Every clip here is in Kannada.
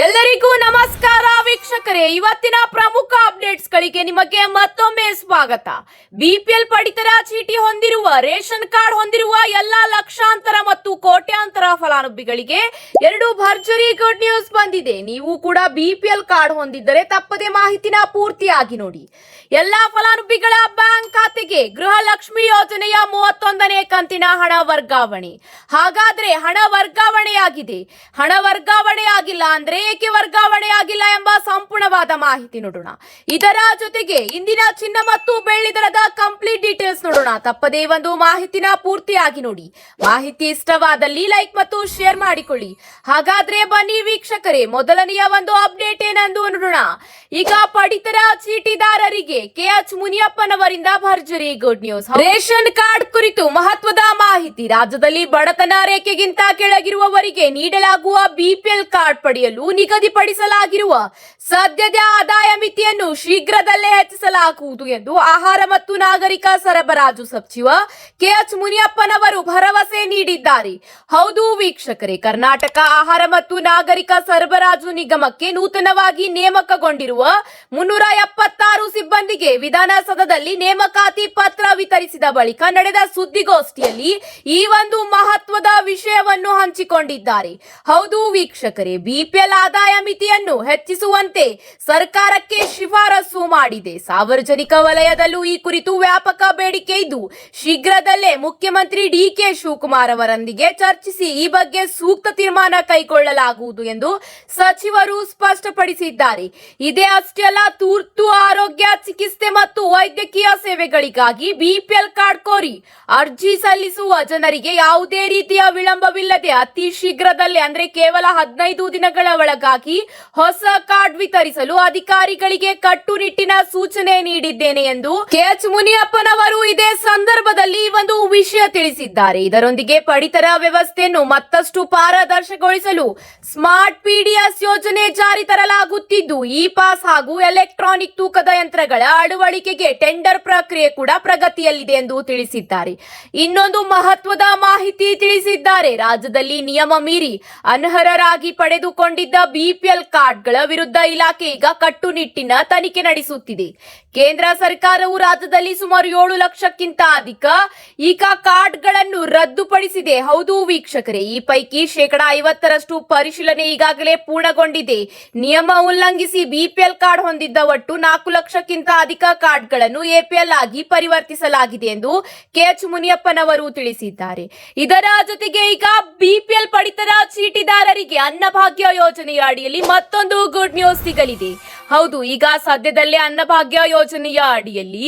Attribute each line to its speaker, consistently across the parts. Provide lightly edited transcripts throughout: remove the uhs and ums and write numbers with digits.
Speaker 1: ಎಲ್ಲರಿಗೂ ನಮಸ್ಕಾರ ವೀಕ್ಷಕರೇ, ಇವತ್ತಿನ ಪ್ರಮುಖ ಅಪ್ಡೇಟ್ಸ್ ಗಳಿಗೆ ನಿಮಗೆ ಮತ್ತೊಮ್ಮೆ ಸ್ವಾಗತ. ಬಿಪಿಎಲ್ ಪಡಿತರ ಚೀಟಿ ಹೊಂದಿರುವ, ರೇಷನ್ ಕಾರ್ಡ್ ಹೊಂದಿರುವ ಎಲ್ಲಾ ಲಕ್ಷಾಂತರ ಮತ್ತು ಕೋಟ್ಯಾಂತರ ಫಲಾನುಭವಿಗಳಿಗೆ ಎರಡು ಭರ್ಜರಿ ಗುಡ್ ನ್ಯೂಸ್ ಬಂದಿದೆ. ನೀವು ಕೂಡ ಬಿಪಿಎಲ್ ಕಾರ್ಡ್ ಹೊಂದಿದ್ದರೆ ತಪ್ಪದೆ ಮಾಹಿತಿನ ಪೂರ್ತಿಯಾಗಿ ನೋಡಿ. ಎಲ್ಲಾ ಫಲಾನುಭವಿಗಳ ಬ್ಯಾಂಕ್ ಖಾತೆಗೆ ಗೃಹಲಕ್ಷ್ಮಿ ಯೋಜನೆಯ 31ನೇ ಕಂತಿನ ಹಣ ವರ್ಗಾವಣೆ. ಹಾಗಾದ್ರೆ ಹಣ ವರ್ಗಾವಣೆಯಾಗಿದೆ, ಹಣ ವರ್ಗಾವಣೆ ಆಗಿಲ್ಲ ಅಂದ್ರೆ ಏಕೆ ವರ್ಗಾವಣೆ ಆಗಿಲ್ಲ ಎಂಬ ಸಂಪೂರ್ಣವಾದ ಮಾಹಿತಿ ನೋಡೋಣ. ಇದರ ಜೊತೆಗೆ ಇಂದಿನ ಚಿನ್ನ ಮತ್ತು ಬೆಳ್ಳಿ ದರದ ಕಂಪ್ಲೀಟ್ ಡೀಟೇಲ್ಸ್ ನೋಡೋಣ. ತಪ್ಪದೇ ಒಂದು ಮಾಹಿತಿನ ಪೂರ್ತಿಯಾಗಿ ನೋಡಿ. ಮಾಹಿತಿ ಇಷ್ಟವಾದಲ್ಲಿ ಲೈಕ್ ಮತ್ತು ಶೇರ್ ಮಾಡಿಕೊಳ್ಳಿ. ಹಾಗಾದ್ರೆ ಬನ್ನಿ ವೀಕ್ಷಕರೇ, ಮೊದಲನೆಯ ಒಂದು ಅಪ್ಡೇಟ್ ಏನೆಂದು ನೋಡೋಣ. ಈಗ ಪಡಿತರ ಚೀಟಿದಾರರಿಗೆ ಕೆಎಚ್ ಮುನಿಯಪ್ಪನವರಿಂದ ಭರ್ಜರಿ ಗುಡ್ ನ್ಯೂಸ್. ರೇಷನ್ ಕಾರ್ಡ್ ಕುರಿತು ಮಹತ್ವದ ಮಾಹಿತಿ. ರಾಜ್ಯದಲ್ಲಿ ಬಡತನ ರೇಖೆಗಿಂತ ಕೆಳಗಿರುವವರಿಗೆ ನೀಡಲಾಗುವ ಬಿಪಿಎಲ್ ಕಾರ್ಡ್ ಪಡೆಯಲು ನಿಗದಿಪಡಿಸಲಾಗಿರುವ ಸದ್ಯದ ಆದಾಯ ಮಿತಿಯನ್ನು ಶೀಘ್ರದಲ್ಲೇ ಹೆಚ್ಚಿಸಲಾಗುವುದು ಎಂದು ಆಹಾರ ಮತ್ತು ನಾಗರಿಕ ಸರಬರಾಜು ಸಚಿವ ಕೆಎಚ್ ಮುನಿಯಪ್ಪನವರು ಭರವಸೆ ನೀಡಿದ್ದಾರೆ. ಹೌದು ವೀಕ್ಷಕರೇ, ಕರ್ನಾಟಕ ಆಹಾರ ಮತ್ತು ನಾಗರಿಕ ಸರಬರಾಜು ನಿಗಮಕ್ಕೆ ನೂತನವಾಗಿ ನೇಮಕಗೊಂಡಿರುವ 376 ಸಿಬ್ಬಂದಿಗೆ ವಿಧಾನಸೌಧದಲ್ಲಿ ನೇಮಕಾತಿ ಪತ್ರ ವಿತರಿಸಿದ ಬಳಿಕ ನಡೆದ ಸುದ್ದಿಗೋಷ್ಠಿಯಲ್ಲಿ ಈ ಒಂದು ಮಹತ್ವದ ವಿಷಯವನ್ನು ಹಂಚಿಕೊಂಡಿದ್ದಾರೆ. ಹೌದು ವೀಕ್ಷಕರೇ, ಬಿಪಿಎಲ್ ಆದಾಯ ಮಿತಿಯನ್ನು ಹೆಚ್ಚಿಸುವಂತೆ ಸರ್ಕಾರಕ್ಕೆ ಶಿಫಾರಸು ಮಾಡಿದೆ. ಸಾರ್ವಜನಿಕ ವಲಯದಲ್ಲೂ ಈ ಕುರಿತು ವ್ಯಾಪಕ ಬೇಡಿಕೆ ಇದ್ದು, ಶೀಘ್ರದಲ್ಲೇ ಮುಖ್ಯಮಂತ್ರಿ ಡಿಕೆ ಶಿವಕುಮಾರ್ ಅವರೊಂದಿಗೆ ಚರ್ಚಿಸಿ ಈ ಬಗ್ಗೆ ಸೂಕ್ತ ತೀರ್ಮಾನ ಕೈಗೊಳ್ಳಲಾಗುವುದು ಎಂದು ಸಚಿವರು ಸ್ಪಷ್ಟಪಡಿಸಿದ್ದಾರೆ. ಇದೇ ಅಷ್ಟೇ ಅಲ್ಲ, ತುರ್ತು ಆರೋಗ್ಯ ಚಿಕಿತ್ಸೆ ಮತ್ತು ವೈದ್ಯಕೀಯ ಸೇವೆಗಳಿಗಾಗಿ ಬಿಪಿಎಲ್ ಕಾರ್ಡ್ ಕೋರಿ ಅರ್ಜಿ ಸಲ್ಲಿಸುವ ಜನರಿಗೆ ಯಾವುದೇ ರೀತಿಯ ವಿಳಂಬವಿಲ್ಲದೆ ಅತಿ ಶೀಘ್ರದಲ್ಲೇ ಅಂದ್ರೆ ಕೇವಲ 15 ದಿನಗಳ ಒಳಗಾಗಿ ಹೊಸ ಕಾರ್ಡ್ ವಿತರಿಸಲು ಅಧಿಕಾರಿಗಳಿಗೆ ಕಟ್ಟುನಿಟ್ಟಿನ ಸೂಚನೆ ನೀಡಿದ್ದೇನೆ ಎಂದು ಕೆಎಚ್ ಮುನಿಯಪ್ಪನವರು ಇದೇ ಸಂದರ್ಭದಲ್ಲಿ ಒಂದು ವಿಷಯ ತಿಳಿಸಿದ್ದಾರೆ. ಇದರೊಂದಿಗೆ ಪಡಿತರ ವ್ಯವಸ್ಥೆಯನ್ನು ಮತ್ತಷ್ಟು ಪಾರದರ್ಶಕಗೊಳಿಸಲು ಸ್ಮಾರ್ಟ್ ಪಿಡಿಎಸ್ ಯೋಜನೆ ಜಾರಿ ತರಲಾಗುತ್ತಿದ್ದು, ಇ ಪಾಸ್ ಹಾಗೂ ಎಲೆಕ್ಟ್ರಾನಿಕ್ ತೂಕದ ಯಂತ್ರಗಳ ಅಳವಡಿಕೆಗೆ ಟೆಂಡರ್ ಪ್ರಕ್ರಿಯೆ ಕೂಡ ಪ್ರಗತಿಯಲ್ಲಿದೆ ಎಂದು ತಿಳಿಸಿದ್ದಾರೆ. ಇನ್ನೊಂದು ಮಹತ್ವದ ಮಾಹಿತಿ ತಿಳಿಸಿದ್ದಾರೆ. ರಾಜ್ಯದಲ್ಲಿ ನಿಯಮ ಮೀರಿ ಅನರ್ಹರಾಗಿ ಪಡೆದುಕೊಂಡಿದ್ದ ಬಿಪಿಎಲ್ ಕಾರ್ಡ್ಗಳ ವಿರುದ್ಧ ಇಲಾಖೆ ಈಗ ಕಟ್ಟುನಿಟ್ಟಿನ ತನಿಖೆ ನಡೆಸುತ್ತಿದೆ. ಕೇಂದ್ರ ಸರ್ಕಾರವು ರಾಜ್ಯದಲ್ಲಿ ಸುಮಾರು 7 ಲಕ್ಷಕ್ಕಿಂತ ಅಧಿಕ ಈಗ ಕಾರ್ಡ್ಗಳನ್ನು ರದ್ದುಪಡಿಸಿದೆ. ಹೌದು ವೀಕ್ಷಕರೇ, ಈ ಪೈಕಿ 50% ಪರಿಶೀಲನೆ ಈಗಾಗಲೇ ಪೂರ್ಣಗೊಂಡಿದೆ. ನಿಯಮ ಉಲ್ಲಂಘಿಸಿ ಬಿಪಿಎಲ್ ಕಾರ್ಡ್ ಹೊಂದಿದ್ದ ಒಟ್ಟು 4 ಲಕ್ಷಕ್ಕಿಂತ ಅಧಿಕ ಕಾರ್ಡ್ಗಳನ್ನು ಎಪಿಎಲ್ ಆಗಿ ಪರಿವರ್ತಿಸಲಾಗಿದೆ ಎಂದು ಕೆಎಚ್ ಮುನಿಯಪ್ಪನವರು ತಿಳಿಸಿದ್ದಾರೆ. ಇದರ ಜೊತೆಗೆ ಈಗ ಬಿಪಿಎಲ್ ಪಡಿತರ ಚೀಟಿದಾರರಿಗೆ ಅನ್ನಭಾಗ್ಯ ಯೋಜನೆಯ ಅಡಿಯಲ್ಲಿ ಮತ್ತೊಂದು ಗುಡ್ ನ್ಯೂಸ್ ಸಿಗಲಿದೆ. ಹೌದು, ಈಗ ಸದ್ಯದಲ್ಲೇ ಅನ್ನಭಾಗ್ಯ ಯೋಜನೆಯ ಅಡಿಯಲ್ಲಿ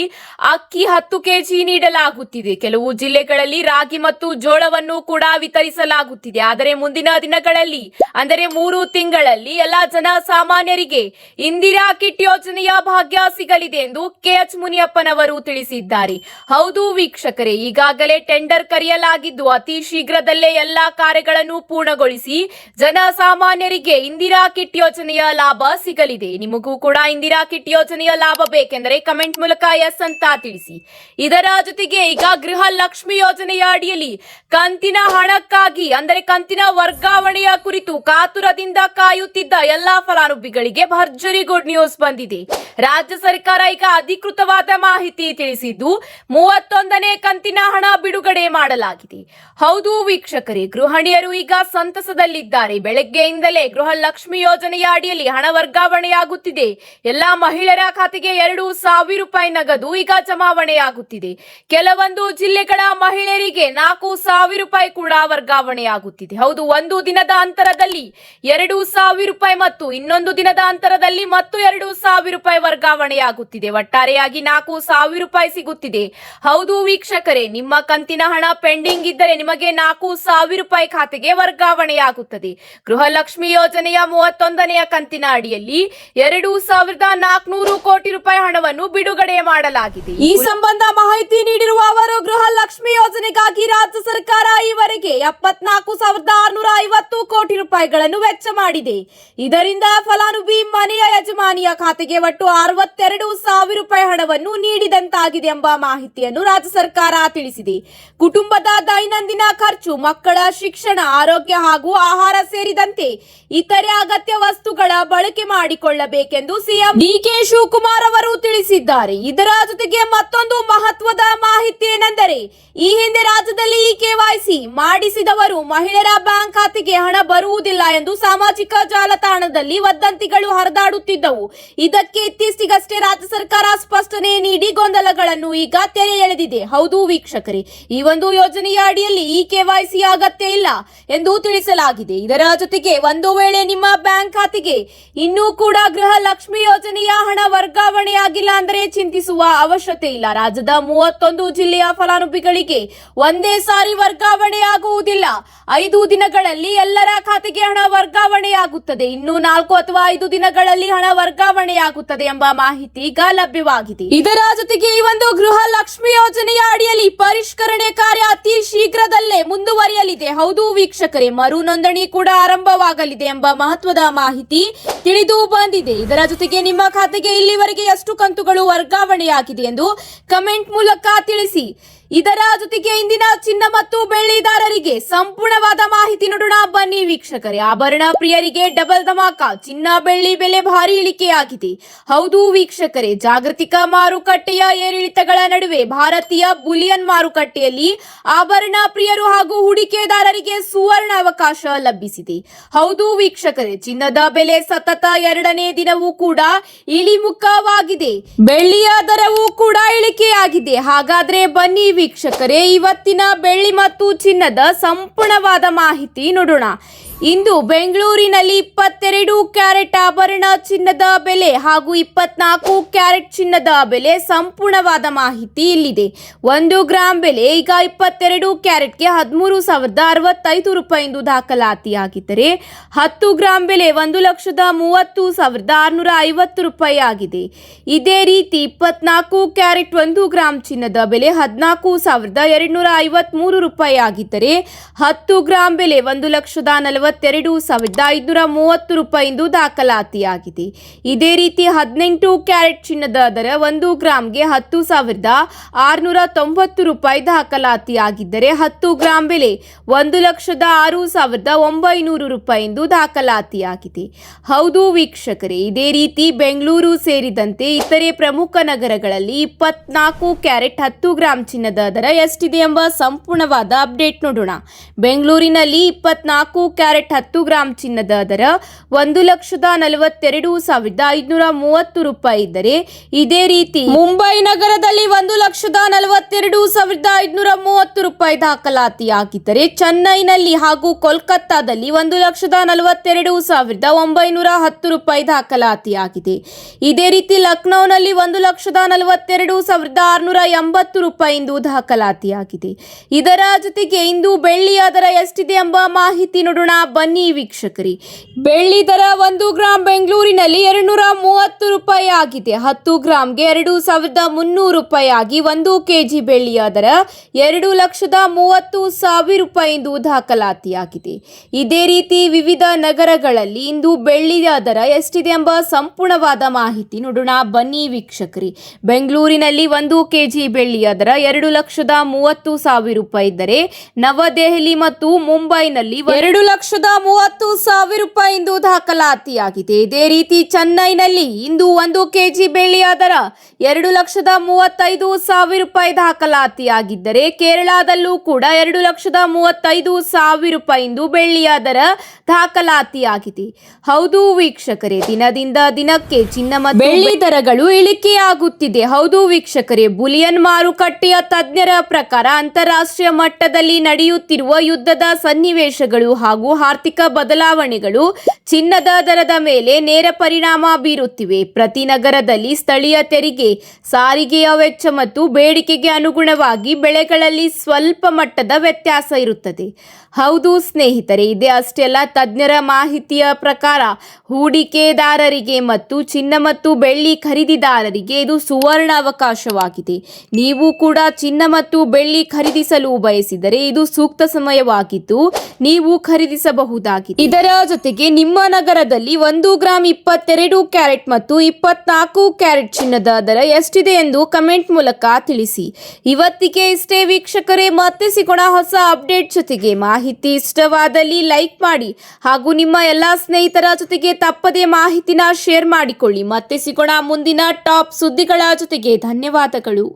Speaker 1: ಅಕ್ಕಿ 10 ಕೆಜಿ ನೀಡಲಾಗುತ್ತಿದೆ. ಕೆಲವು ಜಿಲ್ಲೆಗಳಲ್ಲಿ ರಾಗಿ ಮತ್ತು ಜೋಳವನ್ನು ಕೂಡ ವಿತರಿಸಲಾಗುತ್ತಿದೆ. ಆದರೆ ಮುಂದಿನ ದಿನಗಳಲ್ಲಿ ಅಂದರೆ 3 ತಿಂಗಳಲ್ಲಿ ಎಲ್ಲ ಜನಸಾಮಾನ್ಯರಿಗೆ ಇಂದಿರಾ ಕಿಟ್ ಯೋಜನೆಯ ಭಾಗ್ಯ ಸಿಗಲಿದೆ ಎಂದು ಕೆಎಚ್ ಮುನಿಯಪ್ಪನವರು ತಿಳಿಸಿದ್ದಾರೆ. ಹೌದು ವೀಕ್ಷಕರೇ, ಈಗಾಗಲೇ ಟೆಂಡರ್ ಕರೆಯಲಾಗಿದ್ದು ಅತಿ ಶೀಘ್ರದಲ್ಲೇ ಎಲ್ಲಾ ಕಾರ್ಯಗಳನ್ನು ಪೂರ್ಣಗೊಳಿಸಿ ಜನಸಾಮಾನ್ಯರಿಗೆ ಇಂದಿರಾ ಕಿಟ್ ಯೋಜನೆಯ ಲಾಭ ಸಿಗಲಿದೆ. ನಿಮಗೂ ಕೂಡ ಇಂದಿರಾ ಕಿಟ್ ಯೋಜನೆಯ ಲಾಭ ಬೇಕೆಂದರೆ ಕಮೆಂಟ್ ಮೂಲಕ ಎಸ್ ಅಂತ ತಿಳಿಸಿ. ಇದರ ಜೊತೆಗೆ ಈಗ ಗೃಹ ಲಕ್ಷ್ಮಿ ಯೋಜನೆಯ ಅಡಿಯಲ್ಲಿ ಕಂತಿನ ಹಣಕ್ಕಾಗಿ ಅಂದರೆ ಕಂತಿನ ವರ್ಗಾವಣೆಯ ಕುರಿತು ಕಾತುರದಿಂದ ಕಾಯುತ್ತಿದ್ದ ಎಲ್ಲಾ ಫಲಾನುಭವಿಗಳಿಗೆ ಭರ್ಜರಿ ಗುಡ್ ನ್ಯೂಸ್ ಬಂದಿದೆ. ರಾಜ್ಯ ಸರ್ಕಾರ ಈಗ ಅಧಿಕೃತವಾದ ಮಾಹಿತಿ ತಿಳಿಸಿದ್ದು 31ನೇ ಕಂತಿನ ಹಣ ಬಿಡುಗಡೆ ಮಾಡಲಾಗಿದೆ. ಹೌದು ವೀಕ್ಷಕರೇ, ಗೃಹಿಣಿಯರು ಈಗ ಸಂತಸದಲ್ಲಿದ್ದಾರೆ. ಬೆಳಗ್ಗೆಯಿಂದಲೇ ಗೃಹ ಲಕ್ಷ್ಮಿ ಯೋಜನೆಯ ಅಡಿಯಲ್ಲಿ ಹಣ ವರ್ಗಾವಣೆಯಾಗುತ್ತಿದೆ. ಎಲ್ಲಾ ಮಹಿಳೆಯರ ಖಾತೆಗೆ 2,000 ರೂಪಾಯಿ ನಗದು ಈಗ ಜಮಾವಣೆಯಾಗುತ್ತಿದೆ. ಕೆಲವೊಂದು ಜಿಲ್ಲೆಗಳ ಮಹಿಳೆಯರಿಗೆ 4,000 ರೂಪಾಯಿ ಕೂಡ ವರ್ಗಾವಣೆಯಾಗುತ್ತಿದೆ. ಹೌದು, ಒಂದು ದಿನದ ಅಂತರದಲ್ಲಿ 2,000 ರೂಪಾಯಿ ಮತ್ತು ಇನ್ನೊಂದು ದಿನದ ಅಂತರದಲ್ಲಿ ಮತ್ತು 2,000 ರೂಪಾಯಿ ವರ್ಗಾವಣೆಯಾಗುತ್ತಿದೆ. ಒಟ್ಟಾರೆಯಾಗಿ 4,000 ರೂಪಾಯಿ ಸಿಗುತ್ತಿದೆ. ಹೌದು ವೀಕ್ಷಕರೇ, ನಿಮ್ಮ ಕಂತಿನ ಹಣ ಪೆಂಡಿಂಗ್ ಇದ್ದರೆ ನಿಮಗೆ 4,000 ರೂಪಾಯಿ ಖಾತೆಗೆ ವರ್ಗಾವಣೆಯಾಗುತ್ತದೆ. ಗೃಹಲಕ್ಷ್ಮಿ ಯೋಜನೆಯ 31ನೇ ಕಂತಿನ ಅಡಿಯಲ್ಲಿ 2 22,400 ಕೋಟಿ ರೂಪಾಯಿ ಹಣವನ್ನು ಬಿಡುಗಡೆ ಮಾಡಲಾಗಿದೆ. ಈ ಸಂಬಂಧ ಮಾಹಿತಿ ನೀಡಿರುವ ಅವರು, ಗೃಹಲಕ್ಷ್ಮಿ ಯೋಜನೆಗಾಗಿ ರಾಜ್ಯ ಸರ್ಕಾರ ಈವರೆಗೆ 74,650 ಕೋಟಿ ರೂಪಾಯಿಗಳನ್ನು ವೆಚ್ಚ ಮಾಡಿದೆ. ಇದರಿಂದ ಫಲಾನುಭವಿ ಮನೆಯ ಯಜಮಾನಿಯ ಖಾತೆಗೆ ಒಟ್ಟು 62,000 ರೂಪಾಯಿ ಹಣವನ್ನು ನೀಡಿದಂತಾಗಿದೆ ಎಂಬ ಮಾಹಿತಿಯನ್ನು ರಾಜ್ಯ ಸರ್ಕಾರ ತಿಳಿಸಿದೆ. ಕುಟುಂಬದ ದೈನಂದಿನ ಖರ್ಚು, ಮಕ್ಕಳ ಶಿಕ್ಷಣ, ಆರೋಗ್ಯ ಹಾಗೂ ಆಹಾರ ಸೇರಿದಂತೆ ಇತರೆ ಅಗತ್ಯ ವಸ್ತುಗಳ ಬಳಕೆ ಮಾಡಿಕೊಳ್ಳಬೇಕೆಂದು ಸಿಎಂ ಡಿಕೆ ಶಿವಕುಮಾರ್ ಅವರು ತಿಳಿಸಿದ್ದಾರೆ. ಇದರ ಜೊತೆಗೆ ಮತ್ತೊಂದು ಮಹತ್ವದ ಮಾಹಿತಿ ಏನೆಂದರೆ, ಈ ಹಿಂದೆ ರಾಜ್ಯದಲ್ಲಿ ಕೆವೈಸಿ ಮಾಡಿಸಿದವರು ಮಹಿಳೆಯರ ಬ್ಯಾಂಕ್ ಖಾತೆಗೆ ಹಣ ಬರುವುದಿಲ್ಲ ಎಂದು ಸಾಮಾಜಿಕ ಜಾಲತಾಣದಲ್ಲಿ ವದಂತಿಗಳು ಹರಿದಾಡುತ್ತಿದ್ದವು. ಇದಕ್ಕೆ ಇತ್ತೀಚೆಗಷ್ಟೇ ರಾಜ್ಯ ಸರ್ಕಾರ ಸ್ಪಷ್ಟನೆ ನೀಡಿ ಗೊಂದಲಗಳನ್ನು ಈಗ ತೆರೆ ಎಳೆದಿದೆ. ಹೌದು ವೀಕ್ಷಕರೇ, ಈ ಒಂದು ಯೋಜನೆಯ ಅಡಿಯಲ್ಲಿ ಕೆವೈಸಿ ಅಗತ್ಯ ಇಲ್ಲ ಎಂದು ತಿಳಿಸಲಾಗಿದೆ. ಇದರ ಜೊತೆಗೆ ಒಂದು ವೇಳೆ ನಿಮ್ಮ ಬ್ಯಾಂಕ್ ಖಾತೆಗೆ ಇನ್ನೂ ಕೂಡ ಗೃಹಲಕ್ಷ್ಮಿ ಯೋಜನೆಯ ಹಣ ವರ್ಗಾವಣೆಯಾಗಿಲ್ಲ ಅಂದರೆ ಚಿಂತಿಸುವ ಅವಶ್ಯಕತೆ ಇಲ್ಲ. ರಾಜ್ಯದ 31 ಜಿಲ್ಲೆಯ ಫಲಾನುಭವಿಗಳಿಗೆ ಒಂದೇ ಸಾರಿ ವರ್ಗಾವಣೆಯಾಗುವುದಿಲ್ಲ. 5 ದಿನಗಳಲ್ಲಿ ಎಲ್ಲರ ಖಾತೆಗೆ ಹಣ ವರ್ಗಾವಣೆಯಾಗುತ್ತದೆ. ಇನ್ನು 4 ಅಥವಾ 5 ದಿನಗಳಲ್ಲಿ ಹಣ ವರ್ಗಾವಣೆಯಾಗುತ್ತದೆ ಎಂಬ ಮಾಹಿತಿ ಈಗ ಲಭ್ಯವಾಗಿದೆ. ಇದರ ಜೊತೆಗೆ ಈ ಒಂದು ಗೃಹಲಕ್ಷ್ಮಿ ಯೋಜನೆಯ ಅಡಿಯಲ್ಲಿ ಪರಿಷ್ಕರಣೆ ಕಾರ್ಯ ಅತಿ ಶೀಘ್ರದಲ್ಲೇ ಮುಂದುವರಿಯಲಿದೆ. ಹೌದು ವೀಕ್ಷಕರೇ, ಮರು ನೋಂದಣಿ ಕೂಡ ಆರಂಭವಾಗಲಿದೆ ಎಂಬ ಮಹತ್ವದ ಮಾಹಿತಿ ತಿಳಿದು ಬಂದಿದೆ. ಇದರ ಜೊತೆಗೆ ನಿಮ್ಮ ಖಾತೆಗೆ ಇಲ್ಲಿವರೆಗೆ ಎಷ್ಟು ಕಂತುಗಳು ವರ್ಗಾವಣೆಯಾಗಿದೆ ಎಂದು ಕಮೆಂಟ್ ಮೂಲಕ ತಿಳಿಸಿ. ಇದರ ಜೊತೆಗೆ ಇಂದಿನ ಚಿನ್ನ ಮತ್ತು ಬೆಳ್ಳಿದಾರರಿಗೆ ಸಂಪೂರ್ಣವಾದ ಮಾಹಿತಿ ನೋಡೋಣ ಬನ್ನಿ ವೀಕ್ಷಕರೇ. ಆಭರಣ ಪ್ರಿಯರಿಗೆ ಡಬಲ್ ಧಮಾಕ, ಚಿನ್ನ ಬೆಳ್ಳಿ ಬೆಲೆ ಭಾರಿ ಇಳಿಕೆಯಾಗಿದೆ. ಹೌದು ವೀಕ್ಷಕರೇ, ಜಾಗತಿಕ ಮಾರುಕಟ್ಟೆಯ ಏರಿಳಿತಗಳ ನಡುವೆ ಭಾರತೀಯ ಬುಲಿಯನ್ ಮಾರುಕಟ್ಟೆಯಲ್ಲಿ ಆಭರಣ ಪ್ರಿಯರು ಹಾಗೂ ಹೂಡಿಕೆದಾರರಿಗೆ ಸುವರ್ಣ ಅವಕಾಶ ಲಭಿಸಿದೆ. ಹೌದು ವೀಕ್ಷಕರೇ, ಚಿನ್ನದ ಬೆಲೆ ಸತತ 2ನೇ ದಿನವೂ ಕೂಡ ಇಳಿಮುಖವಾಗಿದೆ. ಬೆಳ್ಳಿಯ ದರವೂ ಕೂಡ ಇಳಿಕೆಯಾಗಿದೆ. ಹಾಗಾದ್ರೆ ಬನ್ನಿ ವೀಕ್ಷಕರೇ, ಇವತ್ತಿನ ಬೆಳ್ಳಿ ಮತ್ತು ಚಿನ್ನದ ಸಂಪೂರ್ಣವಾದ ಮಾಹಿತಿ ನೋಡೋಣ. ಇಂದು ಬೆಂಗಳೂರಿನಲ್ಲಿ 22 ಕ್ಯಾರೆಟ್ ಆಭರಣ ಚಿನ್ನದ ಬೆಲೆ ಹಾಗೂ 24 ಕ್ಯಾರೆಟ್ ಚಿನ್ನದ ಬೆಲೆ ಸಂಪೂರ್ಣವಾದ ಮಾಹಿತಿ ಇಲ್ಲಿದೆ. 1 ಗ್ರಾಂ ಬೆಲೆ ಈಗ 22 ಕ್ಯಾರೆಟ್ಗೆ 13,065 ರೂಪಾಯಿ ಎಂದು ದಾಖಲಾತಿಯಾಗಿದ್ದರೆ 10 ಗ್ರಾಂ ಬೆಲೆ 1,30,650 ರೂಪಾಯಿ ಆಗಿದೆ. ಇದೇ ರೀತಿ 24 ಕ್ಯಾರೆಟ್ 1 ಗ್ರಾಂ ಚಿನ್ನದ ಬೆಲೆ 14,253 ರೂಪಾಯಿ ಆಗಿದ್ದರೆ 10 ಗ್ರಾಂ ಬೆಲೆ 1,42,530 ರೂಪಾಯಿ ಎಂದು ದಾಖಲಾತಿಯಾಗಿದೆ. ಇದೇ ರೀತಿ 18 ಕ್ಯಾರೆಟ್ ಚಿನ್ನದ ದರ 1 ಗ್ರಾಂಗೆ 10,690 ರೂಪಾಯಿ ದಾಖಲಾತಿಯಾಗಿದ್ದರೆ 10 ಗ್ರಾಂ ಬೆಲೆ 1,06,900 ರೂಪಾಯಿ ಎಂದು ದಾಖಲಾತಿಯಾಗಿದೆ. ಹೌದು ವೀಕ್ಷಕರೇ, ಇದೇ ರೀತಿ ಬೆಂಗಳೂರು ಸೇರಿದಂತೆ ಇತರೆ ಪ್ರಮುಖ ನಗರಗಳಲ್ಲಿ 24 ಕ್ಯಾರೆಟ್ 10 ಗ್ರಾಂ ಚಿನ್ನದ ದರ ಎಷ್ಟಿದೆ ಎಂಬ ಸಂಪೂರ್ಣವಾದ ಅಪ್ಡೇಟ್ ನೋಡೋಣ. ಬೆಂಗಳೂರಿನಲ್ಲಿ 24 ಕ್ಯಾರೆಟ್ 10 ಗ್ರಾಂ ಚಿನ್ನದ ದರ 1,42,530 ರೂಪಾಯಿ ಇದ್ದರೆ, ಇದೇ ರೀತಿ ಮುಂಬೈ ನಗರದಲ್ಲಿ 1,42,530 ರೂಪಾಯಿ ದಾಖಲಾತಿಯಾಗಿದ್ದರೆ, ಚೆನ್ನೈನಲ್ಲಿ ಹಾಗೂ ಕೋಲ್ಕತ್ತಾದಲ್ಲಿ 1,42,910 ರೂಪಾಯಿ ದಾಖಲಾತಿಯಾಗಿದೆ. ಇದೇ ರೀತಿ ಲಕ್ನೋನಲ್ಲಿ 1,42,680 ರೂಪಾಯಿ ಎಂದು ದಾಖಲಾತಿಯಾಗಿದೆ. ಇದರ ಜೊತೆಗೆ ಇಂದು ಬೆಳ್ಳಿಯ ದರ ಎಷ್ಟಿದೆ ಎಂಬ ಮಾಹಿತಿ ನೋಡೋಣ ಬನ್ನಿ ವೀಕ್ಷಕರೇ. ಬೆಳ್ಳಿ ದರ 1 ಗ್ರಾಂ ಬೆಂಗಳೂರಿನಲ್ಲಿ 230 ರೂಪಾಯಿ ಆಗಿದೆ. 10 ಗ್ರಾಂಗೆ 2,300 ರೂಪಾಯಿ ಆಗಿ 1 ಕೆಜಿ ಬೆಳ್ಳಿಯ ದರ 2,30,000 ರೂಪಾಯಿ ಎಂದು ದಾಖಲಾತಿಯಾಗಿದೆ. ಇದೇ ರೀತಿ ವಿವಿಧ ನಗರಗಳಲ್ಲಿ ಇಂದು ಬೆಳ್ಳಿಯ ದರ ಎಷ್ಟಿದೆ ಎಂಬ ಸಂಪೂರ್ಣವಾದ ಮಾಹಿತಿ ನೋಡೋಣ ಬನ್ನಿ ವೀಕ್ಷಕರೇ. ಬೆಂಗಳೂರಿನಲ್ಲಿ 1 ಕೆಜಿ ಬೆಳ್ಳಿಯ ದರ 2,30,000 ರೂಪಾಯಿ ಇದ್ದರೆ, ನವದೆಹಲಿ ಮತ್ತು ಮುಂಬೈನಲ್ಲಿ 2,30,000 ರೂಪಾಯಿ ಎಂದು ದಾಖಲಾತಿಯಾಗಿದೆ. ಇದೇ ರೀತಿ ಚೆನ್ನೈನಲ್ಲಿ ಇಂದು 1 ಕೆಜಿ ಬೆಳ್ಳಿಯ ದರ 2,35,000 ರೂಪಾಯಿ ದಾಖಲಾತಿಯಾಗಿದ್ದರೆ, ಕೇರಳದಲ್ಲೂ ಕೂಡ 2,35,000 ರೂಪಾಯಿ ಎಂದು ಬೆಳ್ಳಿಯ ದರ ದಾಖಲಾತಿಯಾಗಿದೆ. ಹೌದು ವೀಕ್ಷಕರೇ, ದಿನದಿಂದ ದಿನಕ್ಕೆ ಚಿನ್ನ ಮತ್ತು ಬೆಳ್ಳಿ ದರಗಳು ಇಳಿಕೆಯಾಗುತ್ತಿದೆ. ಹೌದು ವೀಕ್ಷಕರೇ, ಬುಲಿಯನ್ ಮಾರುಕಟ್ಟೆಯ ತಜ್ಞರ ಪ್ರಕಾರ ಅಂತಾರಾಷ್ಟ್ರೀಯ ಮಟ್ಟದಲ್ಲಿ ನಡೆಯುತ್ತಿರುವ ಯುದ್ಧದ ಸನ್ನಿವೇಶಗಳು ಹಾಗೂ ಆರ್ಥಿಕ ಬದಲಾವಣೆಗಳು ಚಿನ್ನದ ದರದ ಮೇಲೆ ನೇರ ಪರಿಣಾಮ ಬೀರುತ್ತಿವೆ. ಪ್ರತಿ ನಗರದಲ್ಲಿ ಸ್ಥಳೀಯ ತೆರಿಗೆ, ಸಾರಿಗೆಯ ವೆಚ್ಚ ಮತ್ತು ಬೇಡಿಕೆಗೆ ಅನುಗುಣವಾಗಿ ಬೆಲೆಗಳಲ್ಲಿ ಸ್ವಲ್ಪ ಮಟ್ಟದ ವ್ಯತ್ಯಾಸ ಇರುತ್ತದೆ. ಹೌದು ಸ್ನೇಹಿತರೆ, ಇದೇ ಅಷ್ಟೇ ಅಲ್ಲ, ತಜ್ಞರ ಮಾಹಿತಿಯ ಪ್ರಕಾರ ಹೂಡಿಕೆದಾರರಿಗೆ ಮತ್ತು ಚಿನ್ನ ಮತ್ತು ಬೆಳ್ಳಿ ಖರೀದಿದಾರರಿಗೆ ಇದು ಸುವರ್ಣ ಅವಕಾಶವಾಗಿದೆ. ನೀವು ಕೂಡ ಚಿನ್ನ ಮತ್ತು ಬೆಳ್ಳಿ ಖರೀದಿಸಲು ಬಯಸಿದರೆ ಇದು ಸೂಕ್ತ ಸಮಯವಾಗಿದ್ದು ನೀವು ಖರೀದಿಸಬಹುದಾಗಿದೆ. ಇದರ ಜೊತೆಗೆ ನಿಮ್ಮ ನಗರದಲ್ಲಿ 1 ಗ್ರಾಂ 22 ಕ್ಯಾರೆಟ್ ಮತ್ತು 24 ಕ್ಯಾರೆಟ್ ಚಿನ್ನದ ದರ ಎಷ್ಟಿದೆ ಎಂದು ಕಮೆಂಟ್ ಮೂಲಕ ತಿಳಿಸಿ. ಇವತ್ತಿಗೆ ಇಷ್ಟೇ ವೀಕ್ಷಕರೇ, ಮತ್ತೆ ಸಿಗೋಣ ಹೊಸ ಅಪ್ಡೇಟ್ ಜೊತೆಗೆ. ಮಾಹಿತಿ ಇಷ್ಟವಾದಲ್ಲಿ ಲೈಕ್ ಮಾಡಿ ಹಾಗೂ ನಿಮ್ಮ ಎಲ್ಲಾ ಸ್ನೇಹಿತರ ಜೊತೆಗೆ ತಪ್ಪದೇ ಮಾಹಿತಿನ ಶೇರ್ ಮಾಡಿಕೊಳ್ಳಿ. ಮತ್ತೆ ಸಿಗೋಣ ಮುಂದಿನ ಟಾಪ್ ಸುದ್ದಿಗಳ ಜೊತೆಗೆ. ಧನ್ಯವಾದಗಳು.